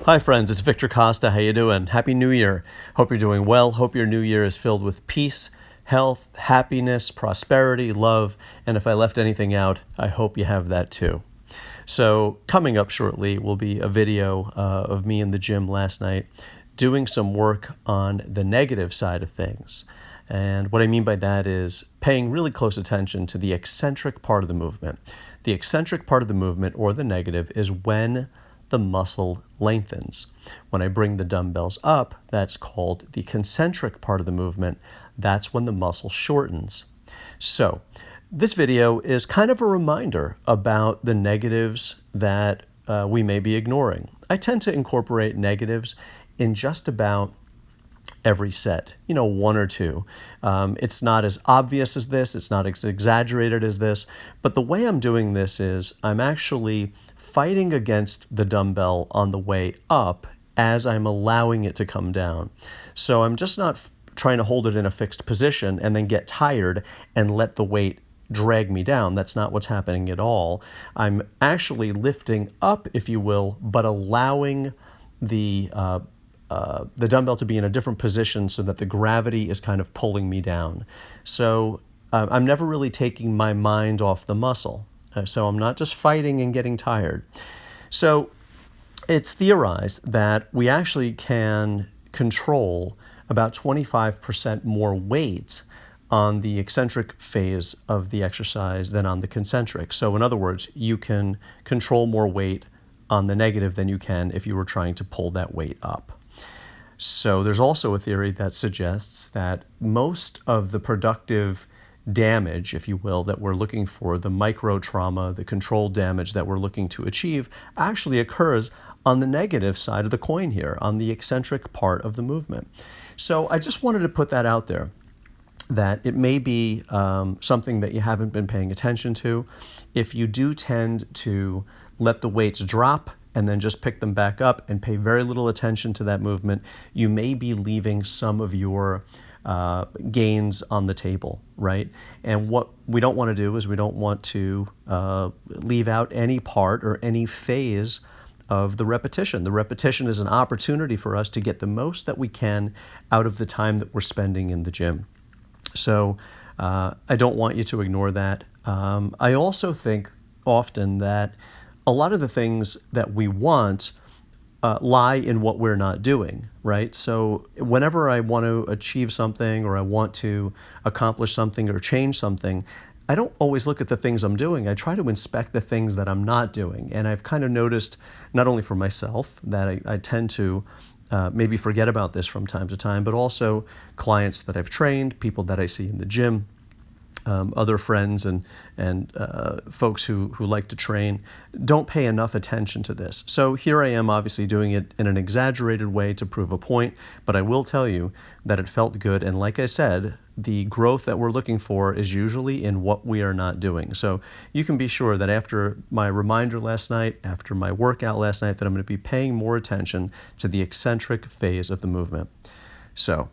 Hi friends, it's Victor Costa. How you doing? Happy New Year. Hope you're doing well. Hope your new year is filled with peace, health, happiness, prosperity, love, and if I left anything out, I hope you have that too. So coming up shortly will be a video of me in the gym last night doing some work on the negative side of things. And what I mean by that is paying really close attention to the eccentric part of the movement. The eccentric part of the movement, or the negative, is when the muscle lengthens. When I bring the dumbbells up, that's called the concentric part of the movement. That's when the muscle shortens. So this video is kind of a reminder about the negatives that we may be ignoring. I tend to incorporate negatives in just about every set, one or two. It's not as obvious as this, it's not as exaggerated as this, but the way I'm doing this is I'm actually fighting against the dumbbell on the way up as I'm allowing it to come down. So I'm just not trying to hold it in a fixed position and then get tired and let the weight drag me down. That's not what's happening at all. I'm actually lifting up, if you will, but allowing the dumbbell to be in a different position so that the gravity is kind of pulling me down. So I'm never really taking my mind off the muscle. So I'm not just fighting and getting tired. So it's theorized that we actually can control about 25% more weight on the eccentric phase of the exercise than on the concentric. So in other words, you can control more weight on the negative than you can if you were trying to pull that weight up. So there's also a theory that suggests that most of the productive damage, if you will, that we're looking for, the microtrauma, the controlled damage that we're looking to achieve, actually occurs on the negative side of the coin here, on the eccentric part of the movement. So I just wanted to put that out there, that it may be something that you haven't been paying attention to. If you do tend to let the weights drop and then just pick them back up and pay very little attention to that movement, you may be leaving some of your gains on the table, right? And what we don't want to do is we don't want to leave out any part or any phase of the repetition. The repetition is an opportunity for us to get the most that we can out of the time that we're spending in the gym. So I don't want you to ignore that. I also think often that a lot of the things that we want lie in what we're not doing, right? So whenever I want to achieve something or I want to accomplish something or change something, I don't always look at the things I'm doing. I try to inspect the things that I'm not doing. And I've kind of noticed, not only for myself, that I tend to maybe forget about this from time to time, but also clients that I've trained, people that I see in the gym, other friends and folks who like to train don't pay enough attention to this. So here I am obviously doing it in an exaggerated way to prove a point, but I will tell you that it felt good. And like I said, the growth that we're looking for is usually in what we are not doing. So you can be sure that after my reminder last night, after my workout last night, that I'm going to be paying more attention to the eccentric phase of the movement. So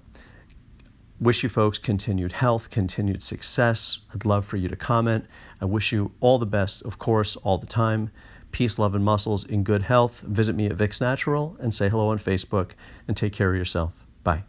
wish you folks continued health, continued success. I'd love for you to comment. I wish you all the best, of course, all the time. Peace, love, and muscles in good health. Visit me at Vic's Natural and say hello on Facebook and take care of yourself. Bye.